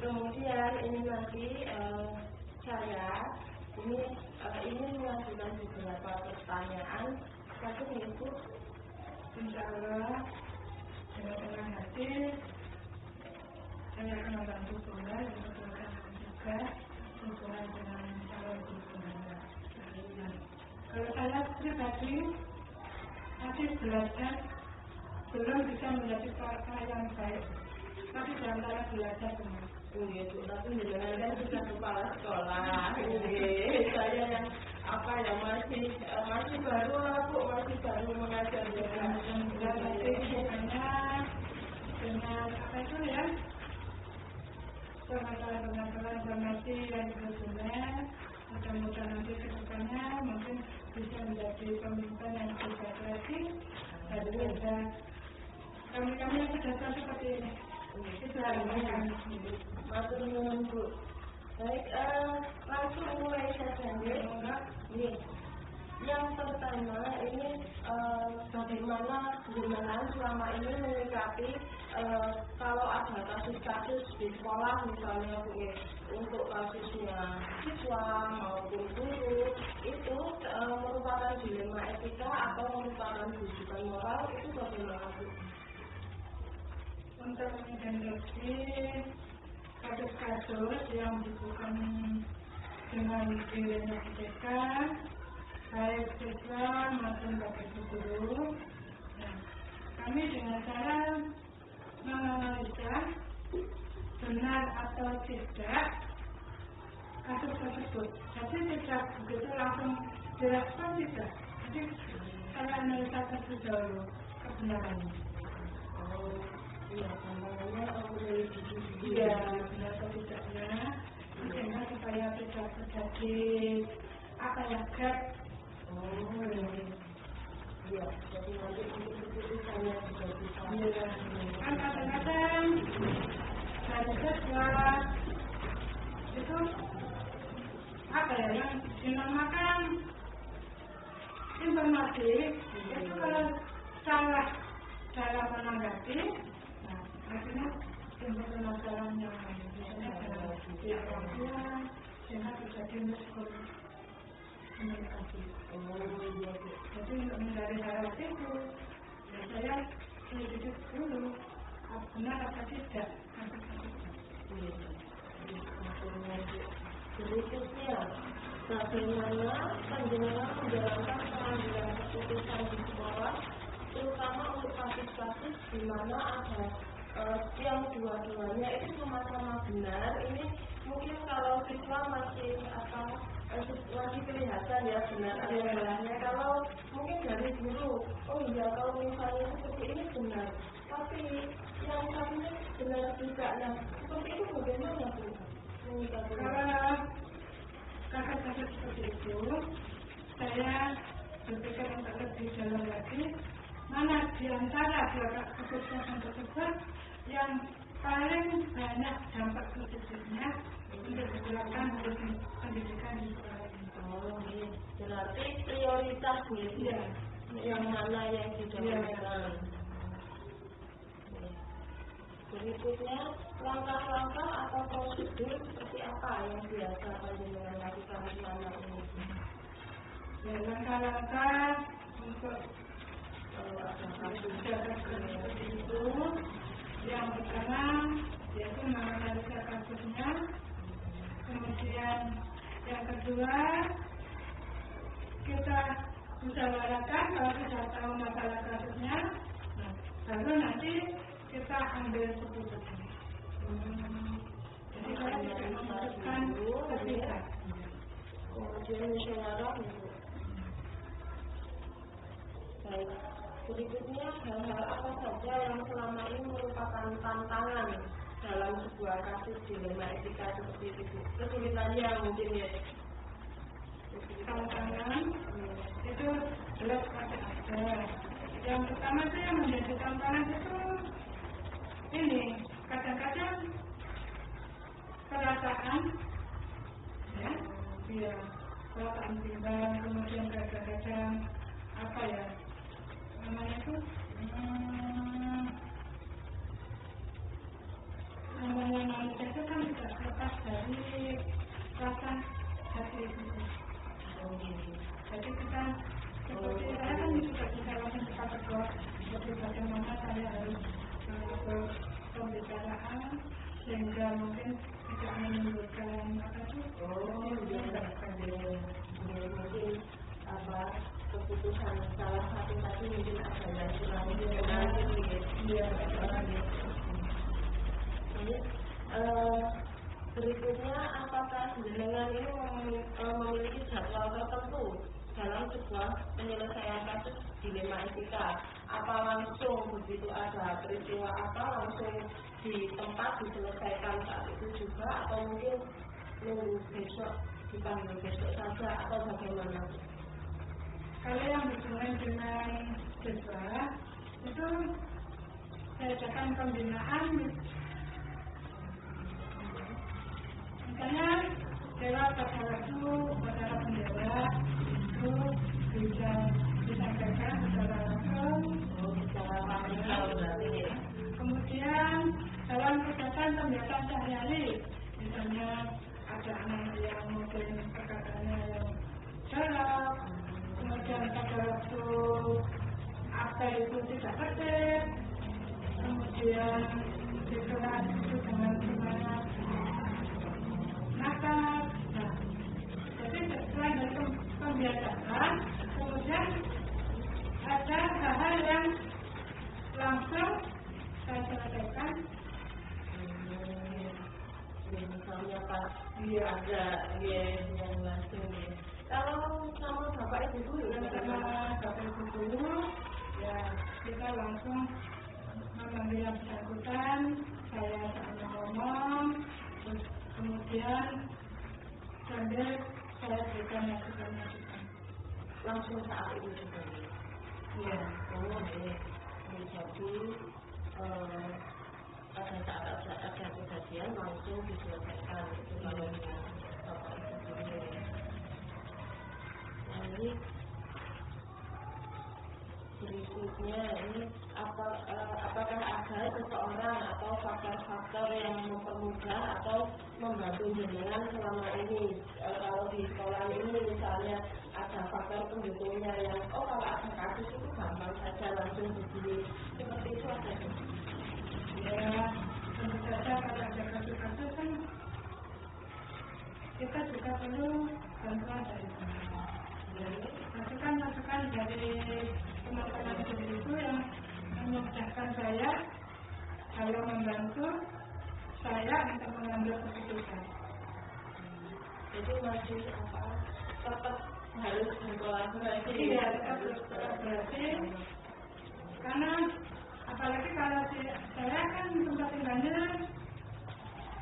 Kemudian ini nanti saya ingin mengajukan beberapa pertanyaan. Satu yaitu, insya Allah dengan senang hati saya akan membantu Bunda untuk melaksanakan juga hubungan dengan calon Bunda. Kalau saya pribadi masih belajar, belum bisa menjadi kakak yang baik, tapi dalam cara belajar benar. itu tapi dengan kan sudah kepala sekolah. Saya yang masih baru lah Bu, masih baru mengajar Dan nanti hanya dengan apa itu ya, permasalahan informasi yang benar, mudah-mudahan nanti ke depannya mungkin bisa menjadi pemimpin yang lebih lagi daripada kami yang sudah seperti ini. Itu harapan kami sendiri. Matur nuwun Bu. Baik, langsung mulai saja nih. Yang pertama ini bagaimana selama ini menyikapi kalau ada kasus-kasus di sekolah misalnya Bu, untuk kasusnya siswa maupun guru itu merupakan dilema etika atau merupakan bujukan moral, itu bagaimana Bu? Untuk menghadapi kasus-kasus yang bukan dengan dilema etika, baik siswa maupun bapak guru, kami dengan cara menganalisa benar atau tidak kasus tersebut. Jadi tidak begitu langsung direspon, tidak. Jadi saya analisa terlebih dahulu kebenarannya. Iya, namanya dari diri. Iya, benar atau tidaknya, sehingga supaya tidak terjadi gap. Iya, jadi nanti untuk keputusannya juga bisa. Iya, kan kadang-kadang dari siswa itu yang dinamakan informasi itu kalau salah dalam menanggapi, akhirnya timbul permasalahan yang lain. Misalnya dalam psikologian, sehingga terjadi miskomunikasi. Jadi untuk menghindari hal itu, saya sedikit dulu benar atau tidak. Berikutnya, bagaimana panjenengan menjalankan pengambilan keputusan di sekolah, terutama untuk kasus-kasus di mana ada yang dua-duanya itu sama-sama benar. Ini mungkin kalau siswa masih kelihatan ya benar atau salahnya. Kalau mungkin dari guru, oh iya kalau misalnya seperti ini benar, tapi yang satunya benar juga. Nah, seperti itu bagaimana Bu? Kalau kasus-kasus seperti itu, saya berpikir untuk lebih dalam lagi, mana di antara dua keputusan tersebut yang paling banyak dampak positifnya untuk diterapkan pendidikan di sekolah ini. Berarti prioritas ya, yang mana yang didahulukan. Berikutnya, langkah-langkah atau prosedur seperti apa yang biasa panjenengan lakukan selama ini? Ya, langkah-langkah untuk ada kasus seperti itu, yang pertama yaitu menganalisa kasusnya, kemudian yang kedua kita musyawarahkan kalau sudah tahu masalah kasusnya, baru nanti kita ambil keputusan. Jadi kalau tidak memutuskan ketika kemudian musyawarah. Baik, berikutnya hal-hal apa saja yang selama ini merupakan tantangan dalam sebuah kasus dilema etika seperti itu? Kesulitannya mungkin ya. Tantangan itu jelas pasti ada. Yang pertama itu yang menjadi tantangan itu ini kadang-kadang perasaan, ya, perasaan bimbang, kemudian kadang-kadang namanya itu namanya manusia itu kan rasa hati itu. Jadi kita seperti saya kan juga bisa langsung kita berdoa seperti bagaimana saya harus pembicaraan sehingga mungkin tidak menimbulkan mungkin keputusan salah satu tadi mungkin ada yang kurang berikutnya, apakah jenengan ini memiliki jadwal tertentu dalam sebuah penyelesaian kasus dilema etika? Apa langsung begitu ada peristiwa apa langsung di tempat diselesaikan saat itu juga, atau mungkin nunggu besok, dipanggil besok saja, atau bagaimana? Kalau yang berhubungan dengan siswa itu saya adakan pembinaan, misalnya lewat pada waktu upacara bendera itu bisa disampaikan secara langsung, kemudian dalam kegiatan kegiatan sehari-hari, misalnya ada anak yang mungkin perkataannya yang salah, kemudian pada waktu apa itu tidak tertib, kemudian dikelas itu dengan semangat nakal. Nah, jadi selain dari pembiasaan, kemudian ada hal-hal yang langsung saya selesaikan. Misalnya pas ada yang langsung. Kalau sama bapak ibu dulu, sama bapak ibu dulu, ya kita langsung mengambil yang bersangkutan, saya saatnya ngomong, terus kemudian sambil saya berikan masukan-masukan. Langsung saat itu juga. Iya, jadi pada saat ada kejadian langsung diselesaikan itu kalau bapak ibu dulu. Ini berikutnya ini apakah ada seseorang atau faktor-faktor yang mempermudah atau membantu jenengan selama ini, kalau di sekolah ini misalnya ada faktor pendukungnya yang kalau ada kasus itu gampang saja langsung begini, seperti itu ada. Ya, tentu saja kalau ada kasus-kasus kan kita juga perlu bantuan dari masukan dari teman-teman itu yang memudahkan saya dalam membantu saya untuk mengambil keputusan. Jadi masih tetap harus berkolaborasi. Iya, tetap berkolaborasi. Karena apalagi kalau saya kan tempat tinggalnya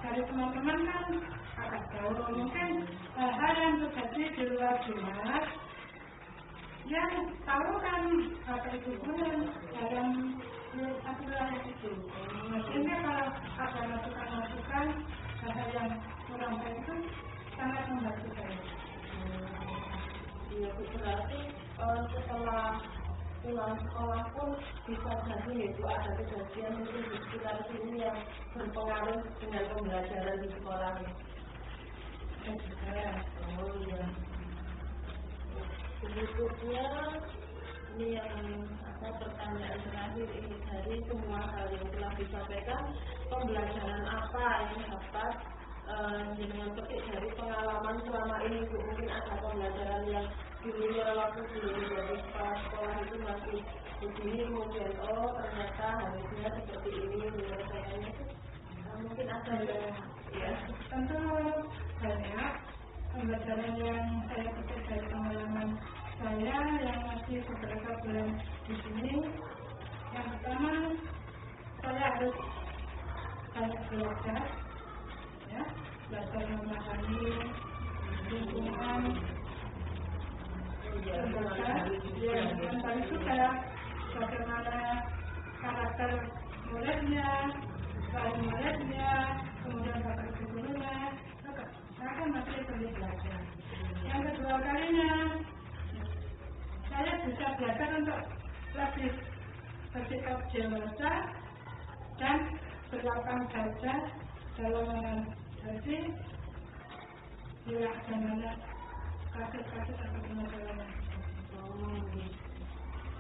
dari teman-teman kan agak jauh, mungkin hal yang terjadi di luar dinas yang tahu kan bapak ibu guru dalam satu wilayah itu. Sehingga kalau ada masukan-masukan hal yang kurang baik itu sangat membantu saya. Iya, berarti setelah pulang sekolah pun bisa jadi itu ada kejadian mungkin di sekitar sini yang berpengaruh dengan pembelajaran di sekolah. Oh iya. Berikutnya ini yang pertanyaan terakhir ini, dari semua hal yang telah disampaikan, pembelajaran apa yang dapat dengan petik dari pengalaman selama ini? Mungkin ada pembelajaran yang dulunya waktu belum menjadi kepala sekolah itu masih begini, kemudian ternyata harusnya seperti ini menyelesaikannya itu. Mungkin ada ya. Tentu banyak pembelajaran yang saya petik dari pengalaman saya yang masih beberapa bulan di sini. Yang pertama, saya harus banyak belajar, ya, belajar memahami lingkungan lembaga, dan juga bagaimana karakter muridnya, selain muridnya, kemudian bapak ibu gurunya. Saya kan masih perlu belajar. Yang kedua kalinya, saya bisa belajar untuk lebih bersikap dewasa dan berlapang dada dalam menghadapi dilaksanakan kasus-kasus atau pengadilan.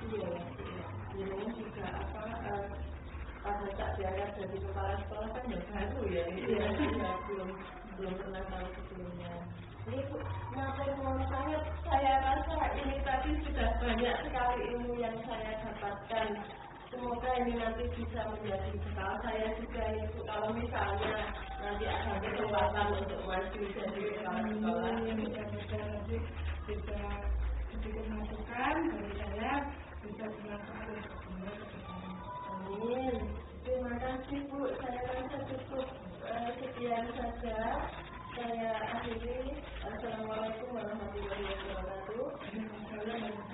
Iya, ini juga pada saat diangkat jadi kepala sekolah kan ya baru ya, belum pernah tahu sebelumnya. Ini Bu, materi saya rasa ini tadi sudah banyak sekali ilmu yang saya dapatkan. Semoga ini nanti bisa menjadi bekal saya juga ya Bu. Kalau misalnya nanti ada kesempatan untuk maju jadi kepala sekolah, mudah-mudahan nanti bisa sedikit masukan dari saya bisa bermanfaat untuk semua. Amin. Terima kasih Bu. Saya rasa cukup sekian saja. Saya akhiri. Assalamualaikum warahmatullahi wabarakatuh. Assalamualaikum.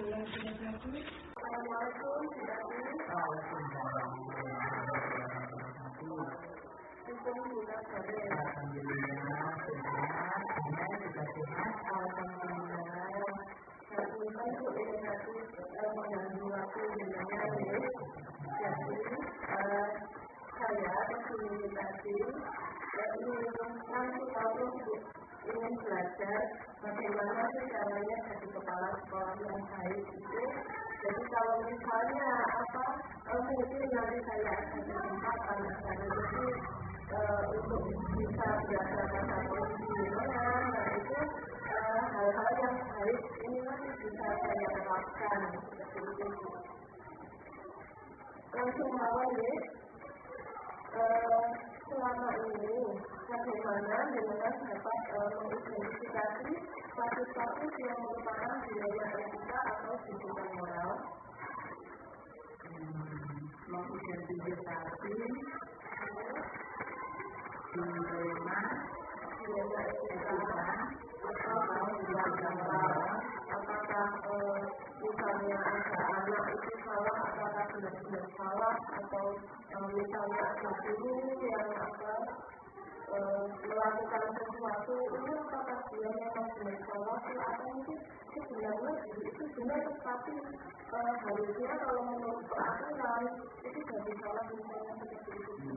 Ingin belajar bagaimana sih caranya jadi kepala sekolah yang baik itu. Jadi kalau misalnya mungkin nanti saya akan kesempatan untuk bisa belajar bahasa Indonesia, nah itu hal-hal yang baik ini masih bisa saya terapkan seperti itu. Langsung awal ya. Selama ini bagaimana dengan dapat mengidentifikasi status-status yang merupakan biaya etika atau tuntutan moral? Mengidentifikasi dilema biaya etika atau tuntutan moral. Apakah misalnya ada anak itu salah, apakah benar-benar salah, atau misalnya ada guru yang melakukan sesuatu ini apakah dia memang benar salah atau mungkin sebenarnya itu benar, tapi harusnya kalau menurut peraturan itu jadi salah misalnya seperti itu.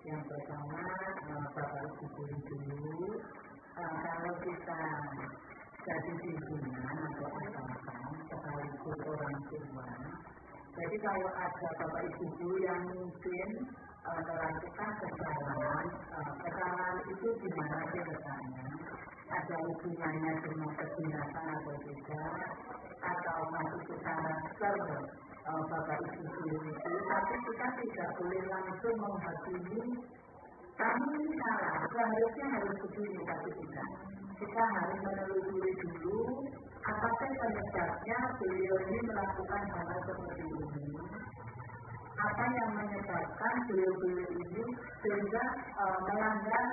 Yang pertama, Bapak Ibu dulu, kalau kita jadi pimpinan atau atasan sekaligus orang tua, jadi kalau ada Bapak Ibu yang mungkin melakukan kesalahan itu di mana sih letaknya? Ada hubungannya dengan kedinasan atau tidak, atau masih ke karakter Bapak Ibu itu, tapi kita tidak boleh langsung menghakimi kami ini salah, seharusnya harus begini, tapi tidak. Kita harus menelusuri dulu apakah penyebabnya beliau ini melakukan hal seperti ini, apa yang menyebabkan beliau ini sehingga melanggar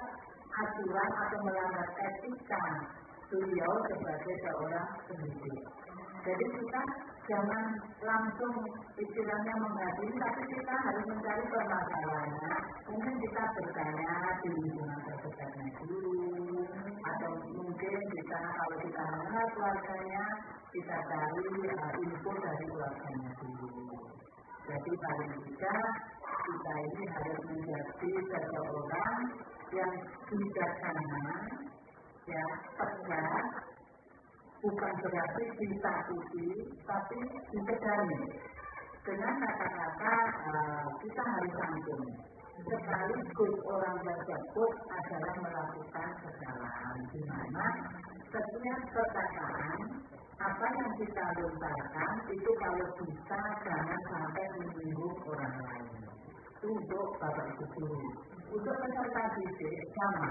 aturan atau melanggar etika beliau sebagai seorang pendidik. Jadi kita jangan langsung istilahnya menghakimi, tapi kita harus mencari permasalahannya. Mungkin kita bertanya di lingkungan terdekatnya dulu, atau mungkin kita kalau kita mengenal keluarganya, kita cari info dari keluarganya dulu. Jadi paling tidak kita ini harus menjadi seseorang yang bijaksana, ya, tegas. Bukan berarti ditakuti, tapi dipedani. Dengan kata-kata kita harus santun. Sekaligus orang tersebut adalah melakukan kesalahan, di mana setiap perkataan apa yang kita lontarkan itu kalau bisa jangan sampai menyinggung orang lain. Untuk Bapak Ibu guru, untuk peserta didik sama,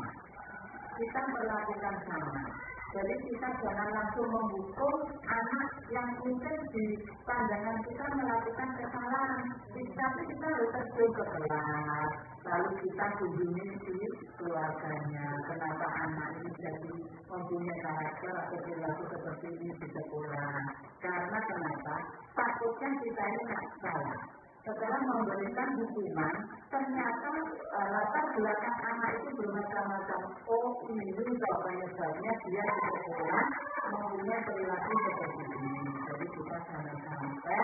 kita melakukan sama. Jadi kita jangan langsung menghukum anak yang mungkin di pandangan kita melakukan kesalahan. Tapi kita harus terjun ke kelas, lalu kita kunjungi di keluarganya. Kenapa anak ini jadi mempunyai karakter atau perilaku seperti ini di sekolah? Karena kenapa? Takutnya kita ini tidak salah. Setelah memberikan hukuman, ternyata latar belakang anak itu bermacam-macam. Oh, ini penyebabnya dia di sekolah mempunyai perilaku seperti ini. Jadi kita jangan sampai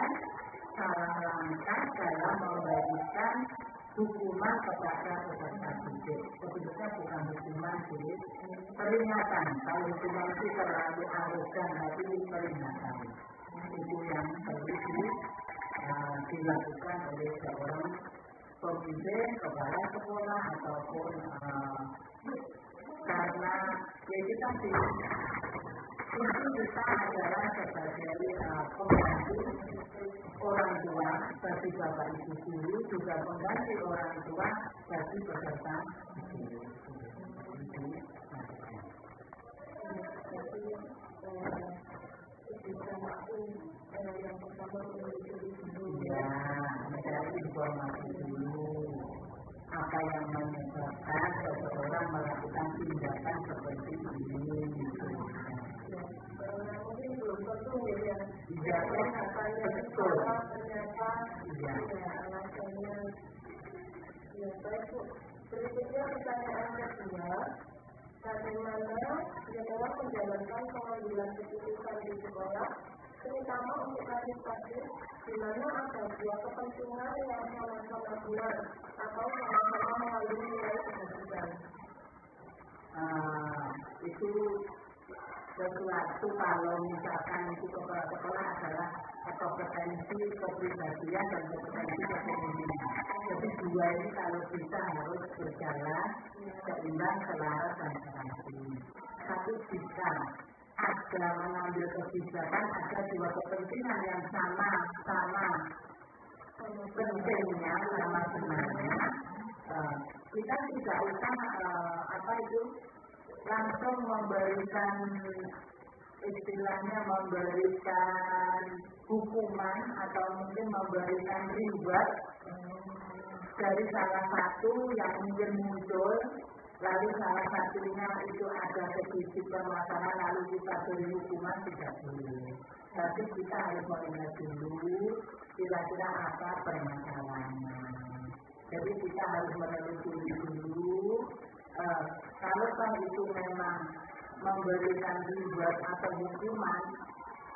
salah langkah dalam memberikan hukuman kepada peserta didik. Sebetulnya bukan hukuman sih, peringatan. Kalau hukuman itu terlalu arogan, tapi peringatan. Itu yang perlu dilakukan oleh seorang pemimpin, kepala sekolah ataupun karena ya kita kita adalah sebagai pengganti orang tua bagi bapak ibu guru, juga pengganti orang tua bagi peserta didik. Yang pertama ya, mencari informasi dulu apa yang menyebabkan seseorang melakukan tindakan seperti ini. mungkin belum tentu ya. Iya, betul. Ternyata alasannya. Ya baik Bu. Berikutnya pertanyaan kedua. Bagaimana dalam menjalankan pengambilan keputusan di sekolah, terutama untuk kasus-kasus di mana ada dua kepentingan yang sama-sama benar atau sama-sama mengandung nilai kebenaran? Itu sesuatu kalau misalkan itu kepala sekolah adalah kompetensi kepribadian dan kompetensi kepemimpinan. Jadi dua ini kalau kita harus berjalan seimbang, selaras dan serasi. Tapi jika ada mengambil kebijakan, ada dua kepentingan yang sama pentingnya, sama benarnya, kita tidak usah langsung memberikan istilahnya memberikan hukuman atau mungkin memberikan reward dari salah satu yang mungkin muncul, lalu salah satunya itu ada sedikit permasalahan lalu kita beri hukuman, tidak boleh. Tapi kita harus melihat dulu kira-kira apa permasalahannya. Jadi kita harus menelusuri dulu. Kalau itu memang memberikan reward atau hukuman,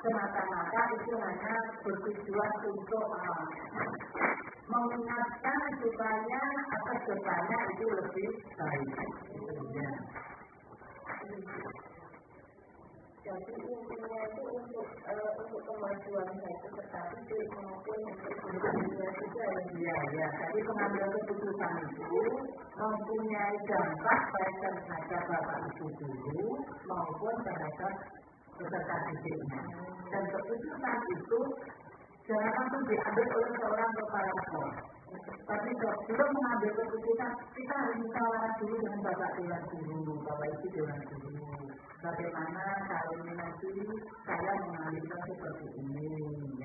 semata-mata itu hanya bertujuan untuk mengingatkan supaya depannya itu lebih baik. Jadi intinya itu untuk kemajuan baik peserta didik maupun untuk gurunya juga ya. Jadi pengambilan keputusan itu mempunyai dampak baik terhadap bapak ibu guru maupun terhadap peserta didiknya. Dan keputusan itu jangan langsung diambil oleh seorang kepala sekolah. Tapi sebelum mengambil keputusan, kita harus musyawarah dulu dengan bapak dewan guru, bapak ibu dewan guru. Bagaimana kalau ini nanti saya mengambilkan seperti ini,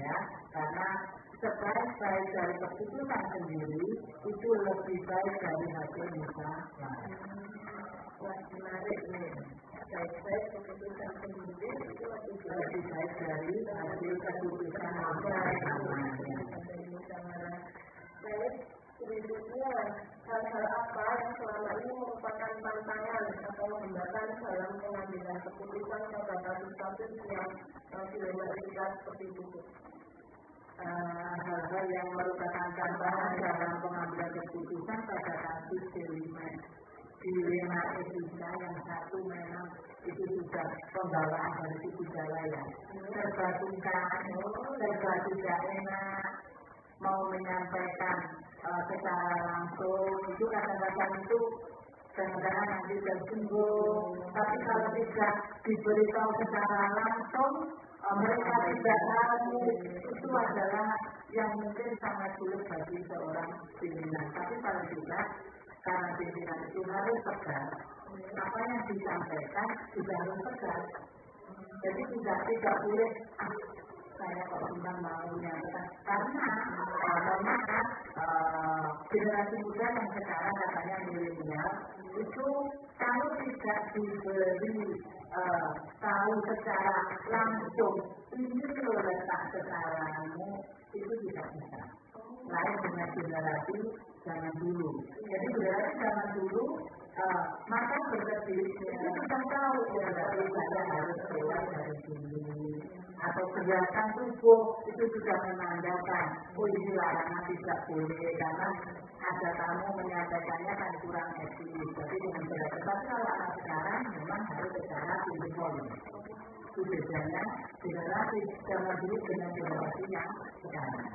ya? Karena sebaik-baik dari keputusan sendiri itu lebih baik dari hasil musyawarah. Wah, menarik nih. Baik-baik keputusan sendiri itu lebih baik dari hasil keputusan musyawarah. Baik, berikutnya hal-hal apa yang selama ini merupakan tantangan atau hambatan dalam pengambilan keputusan pada kasus-kasus yang dilematika seperti itu? Hal-hal yang merupakan tantangan dalam pengambilan keputusan pada kasus dilema etika yang satu memang itu sudah pembawaan dari sisi ya. Serba sungkan, serba tidak enak, mau menyampaikan secara langsung, itu kadang-kadang itu kadang-kadang nanti tersinggung. Tapi kalau tidak diberitahu secara langsung, mereka tidak tahu, itu adalah yang mungkin sangat sulit bagi seorang pimpinan. Tapi kalau tidak, karena pimpinan itu harus tegas, apa yang disampaikan juga harus tegas. Jadi tidak boleh saya kok cuma mau menyampaikan karena generasi muda yang sekarang katanya milenial itu kalau tidak diberi tahu secara langsung ini loh letak sekarangmu itu tidak bisa. Lain dengan generasi zaman dulu. Jadi generasi zaman dulu maka berarti itu sudah tahu ya dari saya harus keluar dari sini. atau gerakan tubuh itu sudah menandakan ini larangan tidak boleh karena ada tamu menyampaikannya kan kurang etis. Jadi dengan berat. Tetapi kalau anak sekarang memang harus secara simbol. Itu bedanya generasi zaman dulu dengan generasi yang sekarang.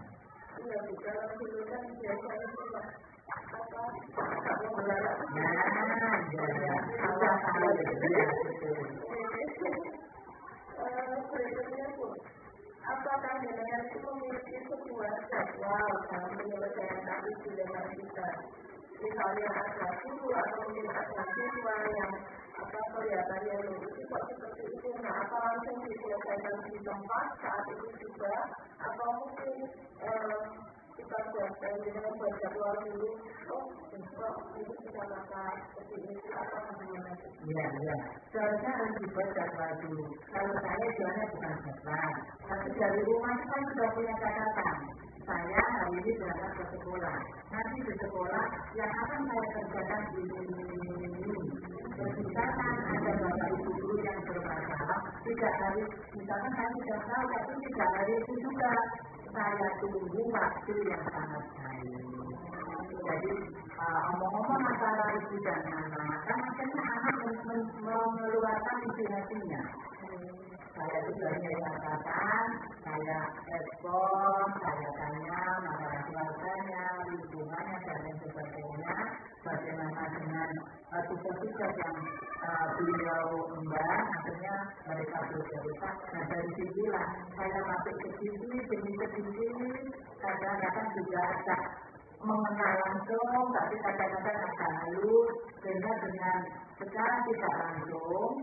Iya, kalau dulu kan biasanya cuma apa? Berikutnya pun, apakah jenengan itu memiliki sebuah jadwal dalam penyelesaian kasus dengan kita? Misalnya ada guru atau mungkin ada siswa yang kelihatannya itu kok seperti itu, nah apa langsung diselesaikan di tempat saat itu juga, atau mungkin kita buat jadwal dulu, besok itu bisa maka seperti ini atau bagaimana? Iya. Seharusnya harus dibuat jadwal dulu. Kalau saya jualnya bukan jadwal, tapi dari rumah kan sudah punya catatan. Saya hari ini berangkat ke sekolah. Nanti di sekolah yang akan saya kerjakan ini. Misalkan ada bapak ibu guru yang bermasalah, tidak hari, misalkan saya tidak tahu, tapi tidak hari itu juga saya tunggu waktu yang sangat baik. Jadi omong-omong masalah ibu dan anak, kan akhirnya anak mengeluarkan isi hatinya. Saya sudah menyatakan, saya respon, saya tanya masalah keluarganya, lingkungannya dan lain sebagainya, bagaimana dengan tugas-tugas yang beliau emban, akhirnya mereka bercerita. Nah dari sinilah saya masuk ke sini, kadang-kadang juga ada mengenal langsung, tapi kadang-kadang agak halus, sehingga dengan secara tidak langsung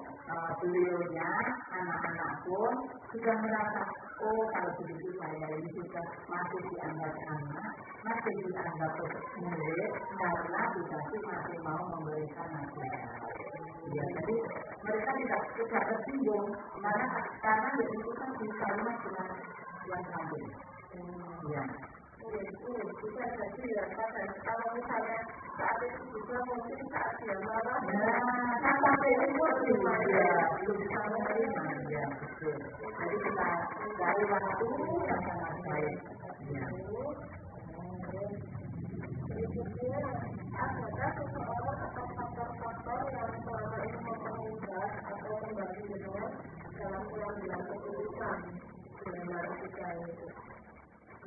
beliaunya, anak-anak pun sudah merasa, oh kalau begitu saya ini sudah masih dianggap anak, masih dianggap murid, karena dikasih masih mau memberikan nasihat. Ya, jadi mereka tidak tersinggung, karena itu kan bisa dengan yang lain. Ya. Bisa jadi ya, kalau misalnya saat itu juga mungkin saat dia marah, sampai itu belum bisa menerima, ya betul. Jadi kita cari waktu yang sangat baik. Berikutnya, adakah seseorang atau faktor-faktor yang selama ini mempermudah atau membagi jenengan dalam pengambilan keputusan dengan etika itu?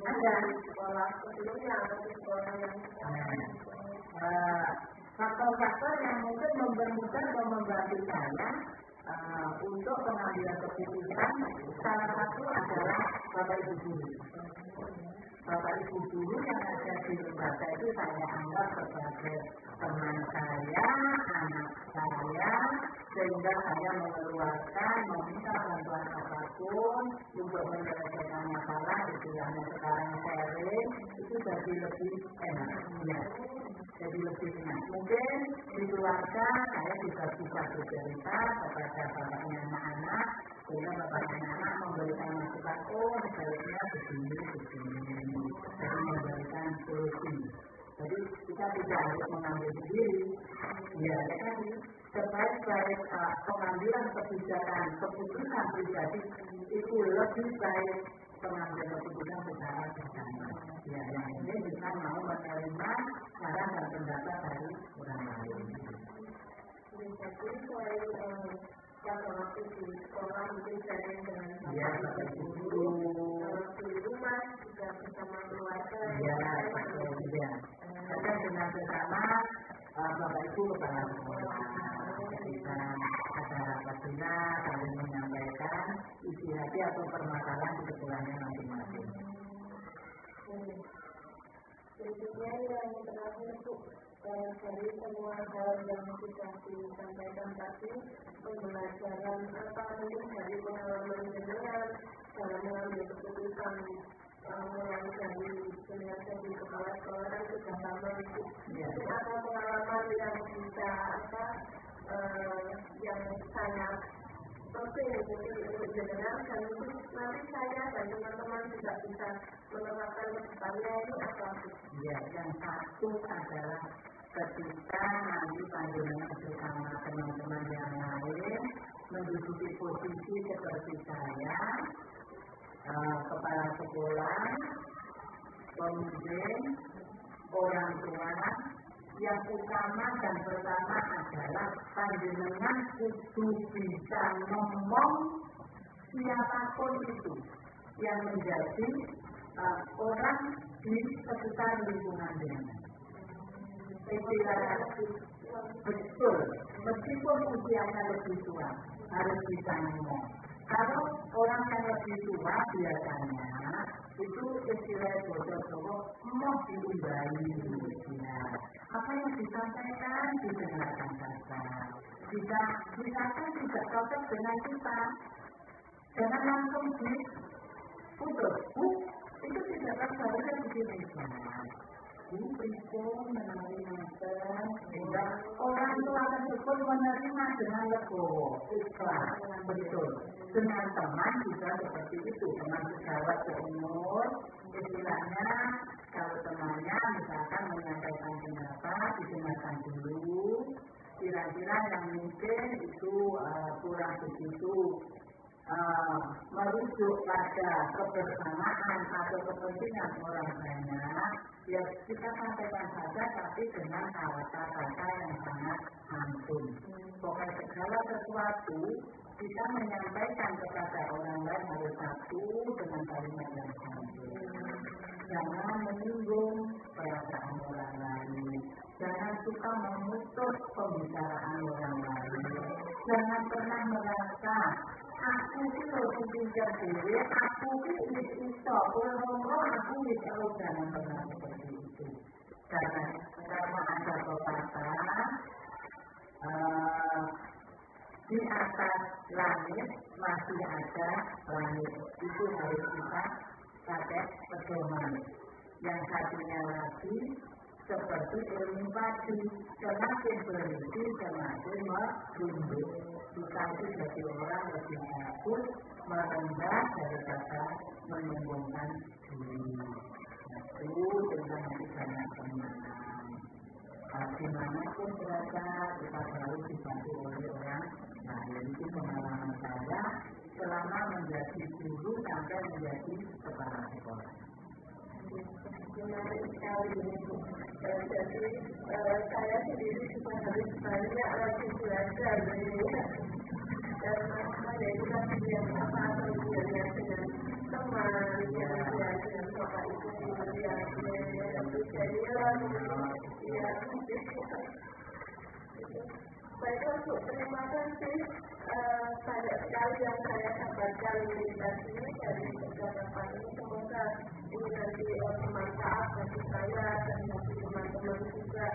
Ada sekolah sebelumnya atau sekolah yang faktor-faktor yang mungkin mempermudah atau membantu saya untuk pengambilan keputusan, salah satu adalah Bapak Ibu Guru. Bapak Ibu Guru yang ada di lembaga itu saya anggap sebagai teman saya, anak saya, sehingga saya mengeluarkan, meminta bantuan apapun untuk menyelesaikan masalah, istilahnya sekarang sharing, itu jadi lebih enak. Ya. Jadi lebih enak. Mungkin di keluarga saya juga bisa bercerita kepada bapaknya anak-anak, sehingga bapaknya anak-anak memberikan masukan, oh sebaiknya begini. Jadi memberikan solusi. Jadi kita tidak harus mengambil sendiri. Ya, tadi sebaik-baik pengambilan kebijakan, keputusan pribadi itu lebih baik pengambilan keputusan secara bersama. Ya, yang ini kita mau menerima saran dan pendapat dari orang lain. Jadi selain pada waktu di sekolah mungkin sharing dengan Bapak Guru, di rumah juga bersama keluarga. Ya. Kadang dengan sesama Bapak Ibu kepala sekolah, ketika ada rapat dinas saling menyampaikan isi hati atau permasalahan di sekolahnya masing-masing. Berikutnya yang terakhir Bu, dari semua hal yang sudah disampaikan tadi, pembelajaran apa mungkin dari pengalaman jenengan dalam mengambil keputusan mulai dari jenengan jadi kepala sekolah kan sudah lama itu. Ada pengalaman yang bisa yang sangat penting untuk jenengan dan mungkin nanti saya dan teman-teman juga bisa menerapkan kedepannya itu apa? Ya, yang satu adalah ketika nanti panjenengan bersama teman-teman yang lain menduduki posisi seperti saya, kepala sekolah, pemimpin, orang tua. Yang utama dan pertama adalah panjenengan kudu bisa ngomong siapapun itu yang menjadi orang di sekitar lingkungan dengan istilahnya betul, meskipun usianya lebih tua harus bisa ngomong. Kalau orang yang lebih tua biasanya itu istilah bocor-bocor mau diumbai ya. Apa yang disampaikan didengarkan saja. Bisa kan tidak cocok dengan kita. Jangan langsung diputus. Itu tidak kan seharusnya begini. Itu menemani master sehingga orang tua tersebut menerima dengan legowo, ikhlas, betul. Dengan teman juga seperti itu, teman sejawat seumur, istilahnya kalau temannya misalkan menyampaikan pendapat, didengarkan dulu, kira-kira yang mungkin itu kurang begitu merujuk pada kebersamaan atau kepentingan orang banyak, ya kita sampaikan saja tapi dengan kata-kata yang sangat santun. Pokoknya segala sesuatu kita menyampaikan kepada orang lain harus satu dengan kalimat yang santun. Jangan menyinggung perasaan orang lain. Jangan suka memutus pembicaraan orang lain. Jangan pernah merasa aku ini harus pinjam diri, aku ini iso, aku ini kalau jangan pernah seperti itu. Karena ada pepatah di atas langit masih ada langit. Itu harus kita pakai pedoman. Yang satunya lagi seperti ilmu padi, semakin berhenti semakin merunduk. Kita itu jadi orang lebih bagus, merendah daripada menyombongkan diri. Itu dengan banyak teman. Dimanapun berada, kita selalu dibantu oleh orang lain. Itu pengalaman saya selama menjadi guru sampai menjadi kepala sekolah. Menarik sekali ini Bu. Jadi saya sendiri juga harus banyak lagi belajar dan saya juga yang apa kemudiannya dengan teman yang dengan bapak ibu yang senior ya. Baiklah Bu, terima kasih banyak sekali yang saya dapatkan dari ini dari percakapan ini. Semoga ini nanti bermanfaat bagi saya dan bagi teman-teman juga.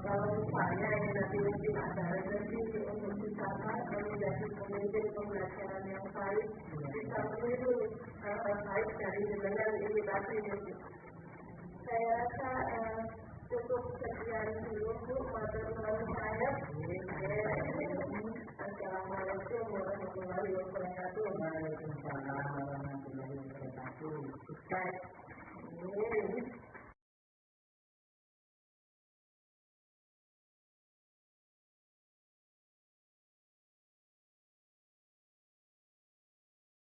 Kalau misalnya ini nanti mungkin ada rezeki untuk bisa menjadi pemimpin pembelajaran yang baik, bisa meniru baik dari dengan ini tadi. Saya rasa cukup sekian dulu Bu, materi saya. Assalamualaikum warahmatullahi wabarakatuh. Waalaikumsalam warahmatullahi wabarakatuh.